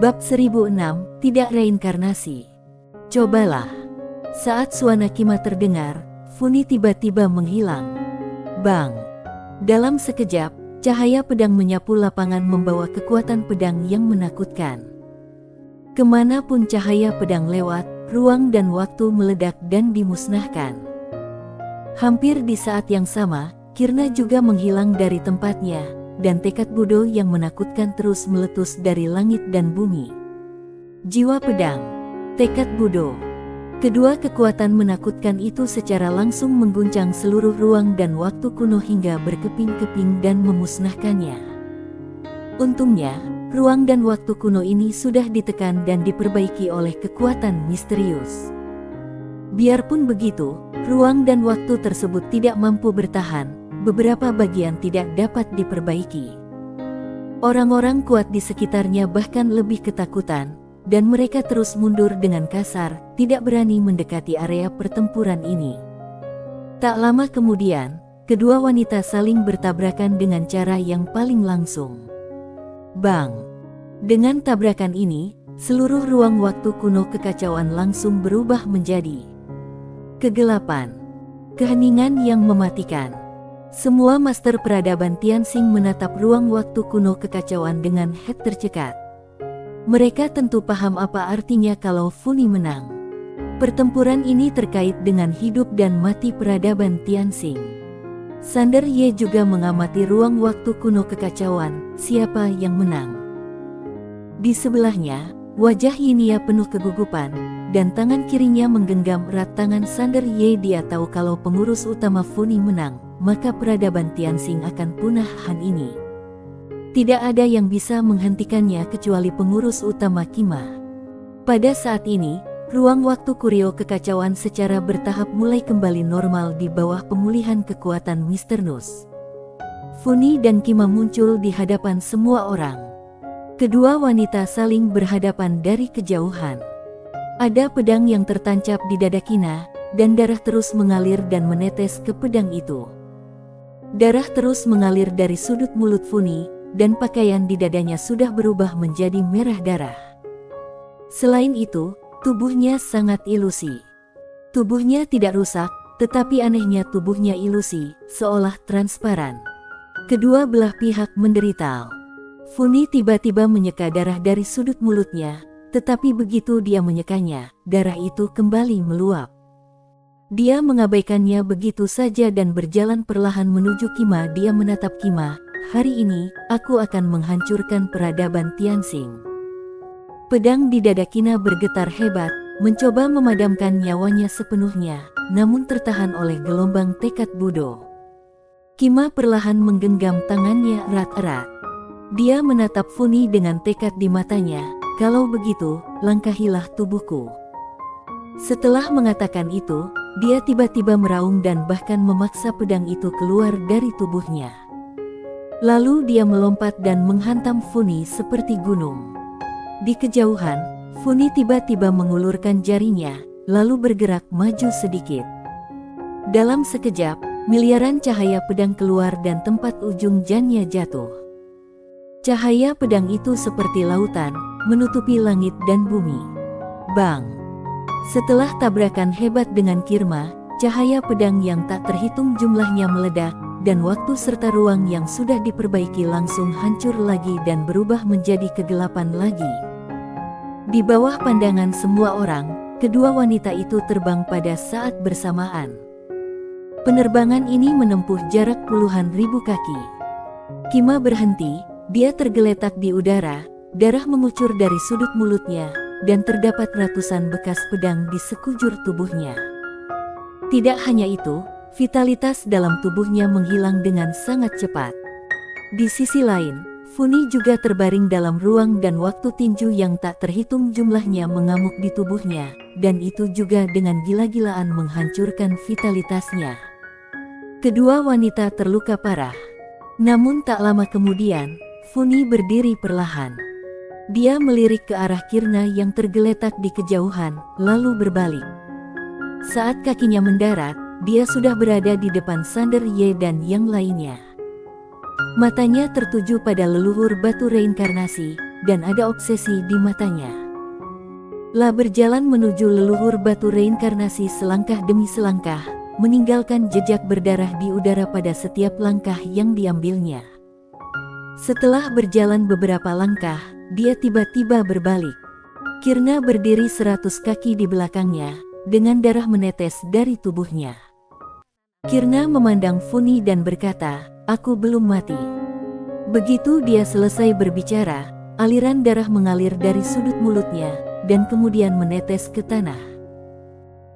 Bab 1006, Tidak Reinkarnasi. Cobalah. Saat suara Kima terdengar, Funi tiba-tiba menghilang. Bang! Dalam sekejap, cahaya pedang menyapu lapangan membawa kekuatan pedang yang menakutkan. Kemanapun cahaya pedang lewat, ruang dan waktu meledak dan dimusnahkan. Hampir di saat yang sama, Kirna juga menghilang dari tempatnya, dan tekad Budo yang menakutkan terus meletus dari langit dan bumi. Jiwa pedang, tekad Budo. Kedua kekuatan menakutkan itu secara langsung mengguncang seluruh ruang dan waktu kuno hingga berkeping-keping dan memusnahkannya. Untungnya, ruang dan waktu kuno ini sudah ditekan dan diperbaiki oleh kekuatan misterius. Biarpun begitu, ruang dan waktu tersebut tidak mampu bertahan, beberapa bagian tidak dapat diperbaiki. Orang-orang kuat di sekitarnya bahkan lebih ketakutan, dan mereka terus mundur dengan kasar, tidak berani mendekati area pertempuran ini. Tak lama kemudian, kedua wanita saling bertabrakan dengan cara yang paling langsung. Bang! Dengan tabrakan ini, seluruh ruang waktu kuno kekacauan langsung berubah menjadi kegelapan, keheningan yang mematikan. Semua master peradaban Tianxing menatap ruang waktu kuno kekacauan dengan head tercekat. Mereka tentu paham apa artinya kalau Funi menang. Pertempuran ini terkait dengan hidup dan mati peradaban Tianxing. Sander Ye juga mengamati ruang waktu kuno kekacauan, siapa yang menang. Di sebelahnya, wajah Yinia penuh kegugupan, dan tangan kirinya menggenggam erat tangan Sander Ye. Dia tahu kalau pengurus utama Funi menang, maka peradaban Tianxing akan punah han ini. Tidak ada yang bisa menghentikannya kecuali pengurus utama Kima. Pada saat ini, ruang waktu kurio kekacauan secara bertahap mulai kembali normal di bawah pemulihan kekuatan Mr. Nus. Funi dan Kima muncul di hadapan semua orang. Kedua wanita saling berhadapan dari kejauhan. Ada pedang yang tertancap di dada Kina, dan darah terus mengalir dan menetes ke pedang itu. Darah terus mengalir dari sudut mulut Funi, dan pakaian di dadanya sudah berubah menjadi merah darah. Selain itu, tubuhnya sangat ilusi. Tubuhnya tidak rusak, tetapi anehnya tubuhnya ilusi, seolah transparan. Kedua belah pihak menderita. Funi tiba-tiba menyeka darah dari sudut mulutnya, tetapi begitu dia menyekanya, darah itu kembali meluap. Dia mengabaikannya begitu saja dan berjalan perlahan menuju Kima. Dia menatap Kima. Hari ini, aku akan menghancurkan peradaban Tianxing. Pedang di dada Kina bergetar hebat, mencoba memadamkan nyawanya sepenuhnya, namun tertahan oleh gelombang tekad Budo. Kima perlahan menggenggam tangannya erat-erat. Dia menatap Funi dengan tekad di matanya, kalau begitu, langkahilah tubuhku. Setelah mengatakan itu, dia tiba-tiba meraung dan bahkan memaksa pedang itu keluar dari tubuhnya. Lalu dia melompat dan menghantam Funi seperti gunung. Di kejauhan, Funi tiba-tiba mengulurkan jarinya, lalu bergerak maju sedikit. Dalam sekejap, miliaran cahaya pedang keluar dan tempat ujung jannya jatuh. Cahaya pedang itu seperti lautan, menutupi langit dan bumi. Bang! Setelah tabrakan hebat dengan Kirma, cahaya pedang yang tak terhitung jumlahnya meledak, dan waktu serta ruang yang sudah diperbaiki langsung hancur lagi dan berubah menjadi kegelapan lagi. Di bawah pandangan semua orang, kedua wanita itu terbang pada saat bersamaan. Penerbangan ini menempuh jarak puluhan ribu kaki. Kima berhenti, dia tergeletak di udara, darah mengucur dari sudut mulutnya, dan terdapat ratusan bekas pedang di sekujur tubuhnya. Tidak hanya itu, vitalitas dalam tubuhnya menghilang dengan sangat cepat. Di sisi lain, Funi juga terbaring dalam ruang dan waktu. Tinju yang tak terhitung jumlahnya mengamuk di tubuhnya, dan itu juga dengan gila-gilaan menghancurkan vitalitasnya. Kedua wanita terluka parah. Namun tak lama kemudian, Funi berdiri perlahan. Dia melirik ke arah Kirna yang tergeletak di kejauhan, lalu berbalik. Saat kakinya mendarat, dia sudah berada di depan Sander Ye dan yang lainnya. Matanya tertuju pada leluhur batu reinkarnasi, dan ada obsesi di matanya. La berjalan menuju leluhur batu reinkarnasi selangkah demi selangkah, meninggalkan jejak berdarah di udara pada setiap langkah yang diambilnya. Setelah berjalan beberapa langkah, dia tiba-tiba berbalik. Kirna berdiri 100 kaki di belakangnya, dengan darah menetes dari tubuhnya. Kirna memandang Funi dan berkata, "Aku belum mati." Begitu dia selesai berbicara, aliran darah mengalir dari sudut mulutnya, dan kemudian menetes ke tanah.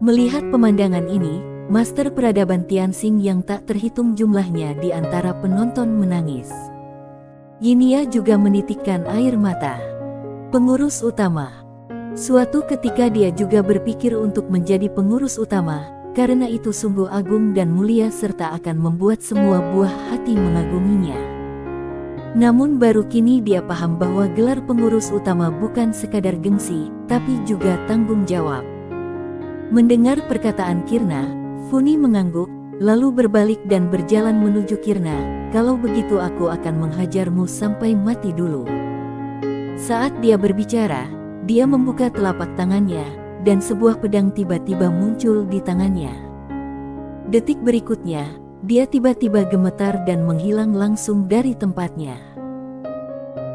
Melihat pemandangan ini, Master Peradaban Tianxing yang tak terhitung jumlahnya di antara penonton menangis. Yinia juga menitikkan air mata. Pengurus utama. Suatu ketika dia juga berpikir untuk menjadi pengurus utama, karena itu sungguh agung dan mulia serta akan membuat semua buah hati mengaguminya. Namun baru kini dia paham bahwa gelar pengurus utama bukan sekadar gengsi, tapi juga tanggung jawab. Mendengar perkataan Kirna, Funi mengangguk, lalu berbalik dan berjalan menuju Kirna. "Kalau begitu aku akan menghajarmu sampai mati dulu." Saat dia berbicara, dia membuka telapak tangannya, dan sebuah pedang tiba-tiba muncul di tangannya. Detik berikutnya, dia tiba-tiba gemetar dan menghilang langsung dari tempatnya.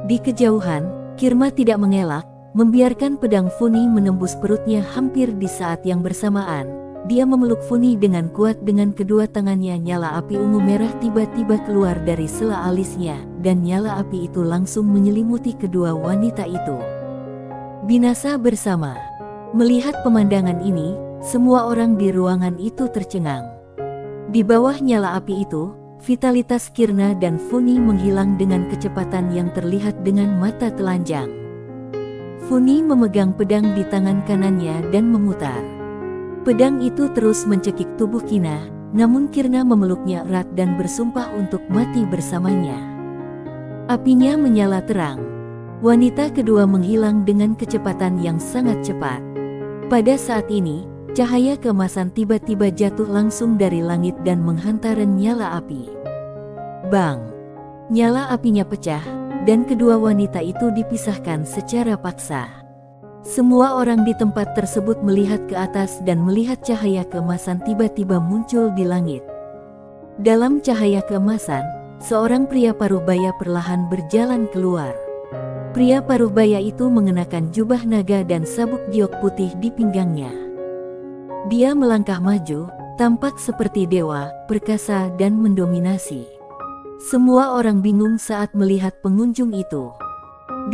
Di kejauhan, Kirma tidak mengelak, membiarkan pedang Funi menembus perutnya hampir di saat yang bersamaan. Dia memeluk Funi dengan kuat dengan kedua tangannya. Nyala api ungu merah tiba-tiba keluar dari sela alisnya, dan nyala api itu langsung menyelimuti kedua wanita itu. Binasa bersama. Melihat pemandangan ini, semua orang di ruangan itu tercengang. Di bawah nyala api itu, vitalitas Kirna dan Funi menghilang dengan kecepatan yang terlihat dengan mata telanjang. Funi memegang pedang di tangan kanannya dan memutar. Pedang itu terus mencekik tubuh Kina, namun Kirna memeluknya erat dan bersumpah untuk mati bersamanya. Apinya menyala terang. Wanita kedua menghilang dengan kecepatan yang sangat cepat. Pada saat ini, cahaya keemasan tiba-tiba jatuh langsung dari langit dan menghantar nyala api. Bang! Nyala apinya pecah, dan kedua wanita itu dipisahkan secara paksa. Semua orang di tempat tersebut melihat ke atas dan melihat cahaya keemasan tiba-tiba muncul di langit. Dalam cahaya keemasan, seorang pria paruhbaya perlahan berjalan keluar. Pria paruhbaya itu mengenakan jubah naga dan sabuk giok putih di pinggangnya. Dia melangkah maju, tampak seperti dewa, perkasa dan mendominasi. Semua orang bingung saat melihat pengunjung itu.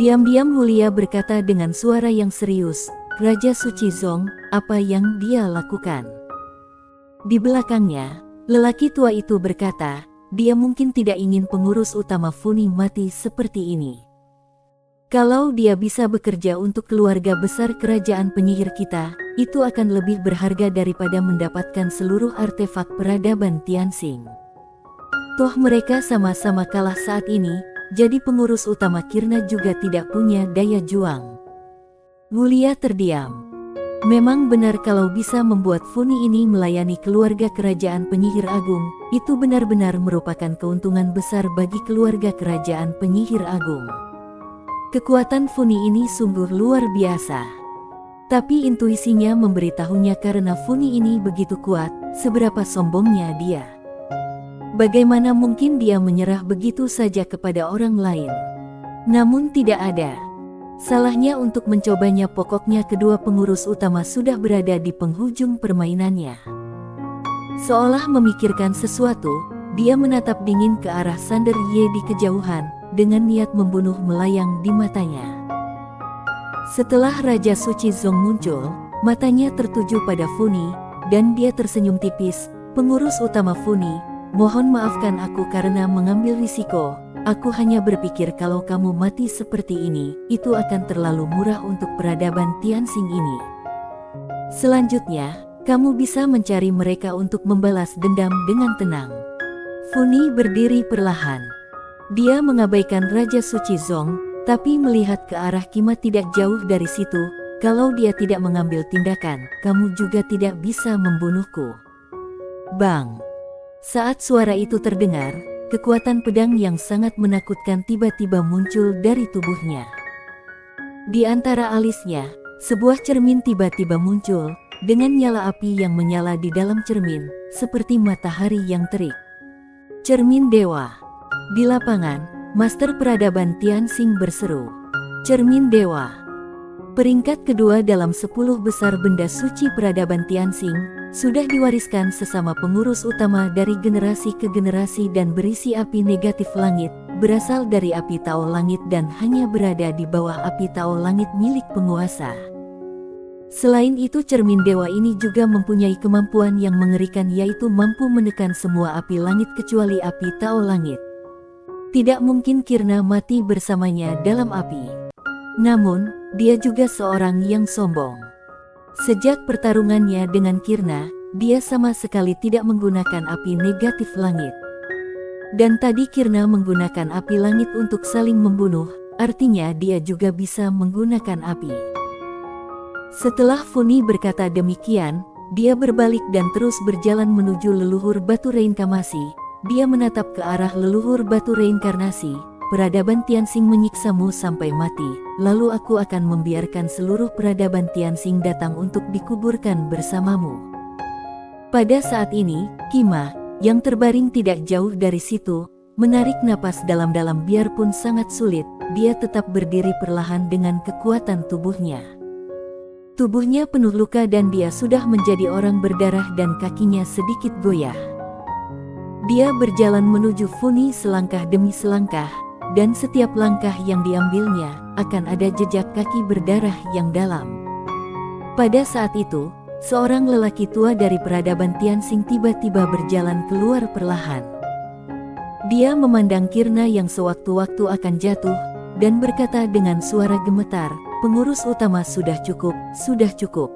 Diam-diam Mulia berkata dengan suara yang serius, "Raja Suci Zong, apa yang dia lakukan?" Di belakangnya, lelaki tua itu berkata, "Dia mungkin tidak ingin pengurus utama Funi mati seperti ini. Kalau dia bisa bekerja untuk keluarga besar kerajaan penyihir kita, itu akan lebih berharga daripada mendapatkan seluruh artefak peradaban Tianxing. Toh mereka sama-sama kalah saat ini, jadi pengurus utama Kirna juga tidak punya daya juang." Mulia terdiam. Memang benar kalau bisa membuat Funi ini melayani keluarga kerajaan penyihir agung, itu benar-benar merupakan keuntungan besar bagi keluarga kerajaan penyihir agung. Kekuatan Funi ini sungguh luar biasa. Tapi intuisinya memberitahunya karena Funi ini begitu kuat, seberapa sombongnya dia. Bagaimana mungkin dia menyerah begitu saja kepada orang lain? Namun tidak ada salahnya untuk mencobanya. Pokoknya kedua pengurus utama sudah berada di penghujung permainannya. Seolah memikirkan sesuatu, dia menatap dingin ke arah Sander Ye di kejauhan, dengan niat membunuh melayang di matanya. Setelah Raja Suci Zong muncul, matanya tertuju pada Funi, dan dia tersenyum tipis. "Pengurus utama Funi, mohon maafkan aku karena mengambil risiko. Aku hanya berpikir kalau kamu mati seperti ini, itu akan terlalu murah untuk peradaban Tianxing ini. Selanjutnya, kamu bisa mencari mereka untuk membalas dendam dengan tenang." Funi berdiri perlahan. Dia mengabaikan Raja Suci Zong, tapi melihat ke arah Kima tidak jauh dari situ. "Kalau dia tidak mengambil tindakan, kamu juga tidak bisa membunuhku." Bang! Saat suara itu terdengar, kekuatan pedang yang sangat menakutkan tiba-tiba muncul dari tubuhnya. Di antara alisnya, sebuah cermin tiba-tiba muncul, dengan nyala api yang menyala di dalam cermin, seperti matahari yang terik. Cermin Dewa. Di lapangan, Master Peradaban Tianxing berseru, "Cermin Dewa." Peringkat kedua dalam 10 besar benda suci peradaban Tianxing, sudah diwariskan sesama pengurus utama dari generasi ke generasi dan berisi api negatif langit, berasal dari api Tao langit dan hanya berada di bawah api Tao langit milik penguasa. Selain itu, cermin dewa ini juga mempunyai kemampuan yang mengerikan, yaitu mampu menekan semua api langit kecuali api Tao langit. Tidak mungkin Kirna mati bersamanya dalam api. Namun, dia juga seorang yang sombong. Sejak pertarungannya dengan Kirna, dia sama sekali tidak menggunakan api negatif langit. Dan tadi Kirna menggunakan api langit untuk saling membunuh, artinya dia juga bisa menggunakan api. Setelah Funi berkata demikian, dia berbalik dan terus berjalan menuju leluhur batu reinkarnasi. Dia menatap ke arah leluhur batu reinkarnasi. "Peradaban Tianxing menyiksamu sampai mati, lalu aku akan membiarkan seluruh peradaban Tianxing datang untuk dikuburkan bersamamu." Pada saat ini, Kima, yang terbaring tidak jauh dari situ, menarik napas dalam-dalam. Biarpun sangat sulit, dia tetap berdiri perlahan dengan kekuatan tubuhnya. Tubuhnya penuh luka dan dia sudah menjadi orang berdarah dan kakinya sedikit goyah. Dia berjalan menuju Funi selangkah demi selangkah, dan setiap langkah yang diambilnya akan ada jejak kaki berdarah yang dalam. Pada saat itu, seorang lelaki tua dari peradaban Tianxing tiba-tiba berjalan keluar perlahan. Dia memandang Kirna yang sewaktu-waktu akan jatuh, dan berkata dengan suara gemetar, "Pengurus utama, sudah cukup, sudah cukup."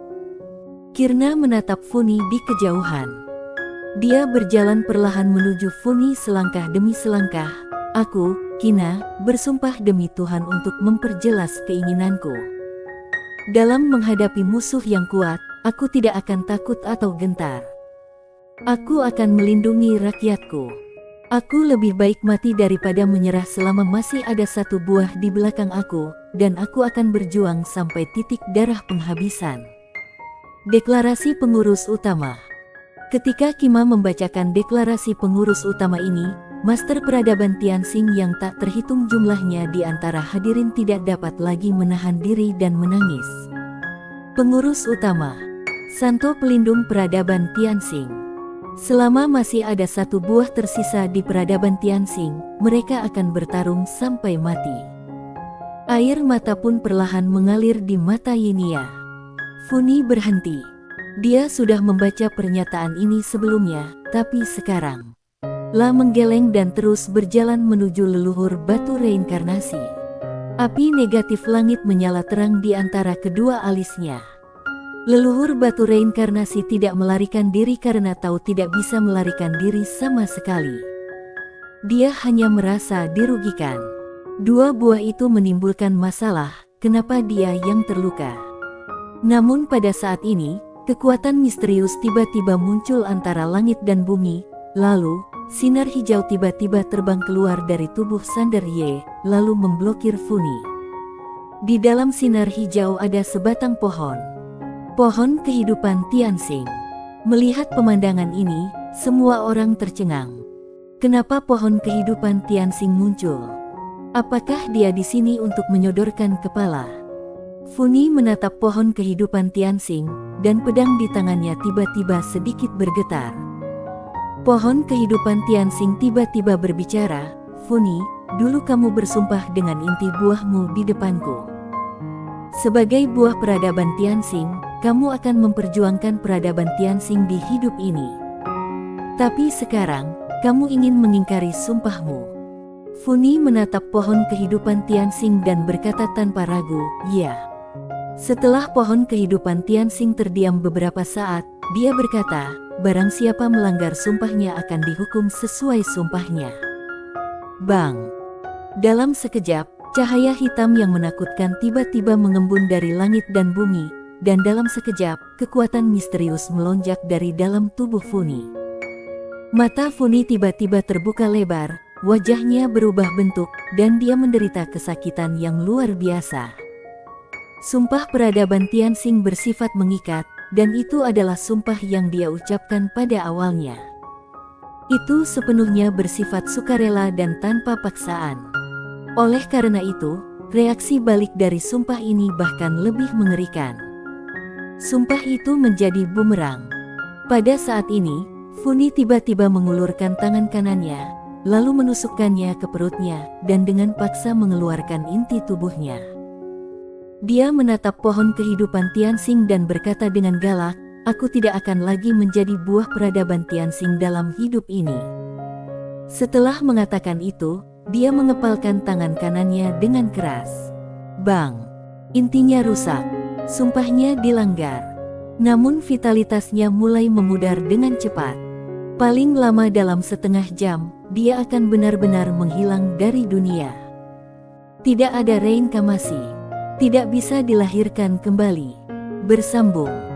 Kirna menatap Funi di kejauhan. Dia berjalan perlahan menuju Funi selangkah demi selangkah. "Aku, Kina, bersumpah demi Tuhan untuk memperjelas keinginanku. Dalam menghadapi musuh yang kuat, aku tidak akan takut atau gentar. Aku akan melindungi rakyatku. Aku lebih baik mati daripada menyerah selama masih ada satu buah di belakang aku, dan aku akan berjuang sampai titik darah penghabisan." Deklarasi pengurus utama. Ketika Kima membacakan deklarasi pengurus utama ini, Master Peradaban Tianxing yang tak terhitung jumlahnya di antara hadirin tidak dapat lagi menahan diri dan menangis. Pengurus utama, Santo Pelindung Peradaban Tianxing. Selama masih ada satu buah tersisa di peradaban Tianxing, mereka akan bertarung sampai mati. Air mata pun perlahan mengalir di mata Yinia. Funi berhenti. Dia sudah membaca pernyataan ini sebelumnya, tapi sekarang La menggeleng dan terus berjalan menuju leluhur batu reinkarnasi. Api negatif langit menyala terang di antara kedua alisnya. Leluhur batu reinkarnasi tidak melarikan diri karena tahu tidak bisa melarikan diri sama sekali. Dia hanya merasa dirugikan. Dua buah itu menimbulkan masalah, kenapa dia yang terluka? Namun pada saat ini, kekuatan misterius tiba-tiba muncul antara langit dan bumi, lalu sinar hijau tiba-tiba terbang keluar dari tubuh Sander Ye, lalu memblokir Funi. Di dalam sinar hijau ada sebatang pohon. Pohon kehidupan Tianxing. Melihat pemandangan ini, semua orang tercengang. Kenapa pohon kehidupan Tianxing muncul? Apakah dia di sini untuk menyodorkan kepala? Funi menatap pohon kehidupan Tianxing, dan pedang di tangannya tiba-tiba sedikit bergetar. Pohon kehidupan Tianxing tiba-tiba berbicara, "Funi, dulu kamu bersumpah dengan inti buahmu di depanku. Sebagai buah peradaban Tianxing, kamu akan memperjuangkan peradaban Tianxing di hidup ini. Tapi sekarang, kamu ingin mengingkari sumpahmu." Funi menatap pohon kehidupan Tianxing dan berkata tanpa ragu, "Ya." Setelah pohon kehidupan Tianxing terdiam beberapa saat, dia berkata, "Barang siapa melanggar sumpahnya akan dihukum sesuai sumpahnya." Bang! Dalam sekejap, cahaya hitam yang menakutkan tiba-tiba mengembun dari langit dan bumi, dan dalam sekejap, kekuatan misterius melonjak dari dalam tubuh Funi. Mata Funi tiba-tiba terbuka lebar, wajahnya berubah bentuk, dan dia menderita kesakitan yang luar biasa. Sumpah peradaban Tianxing bersifat mengikat, dan itu adalah sumpah yang dia ucapkan pada awalnya. Itu sepenuhnya bersifat sukarela dan tanpa paksaan. Oleh karena itu, reaksi balik dari sumpah ini bahkan lebih mengerikan. Sumpah itu menjadi bumerang. Pada saat ini, Funi tiba-tiba mengulurkan tangan kanannya, lalu menusukkannya ke perutnya, dan dengan paksa mengeluarkan inti tubuhnya. Dia menatap pohon kehidupan Tianxing dan berkata dengan galak, "Aku tidak akan lagi menjadi buah peradaban Tianxing dalam hidup ini." Setelah mengatakan itu, dia mengepalkan tangan kanannya dengan keras. Bang! Intinya rusak. Sumpahnya dilanggar. Namun vitalitasnya mulai memudar dengan cepat. Paling lama dalam setengah jam, dia akan benar-benar menghilang dari dunia. Tidak ada reinkarnasi. Tidak bisa dilahirkan kembali. Bersambung.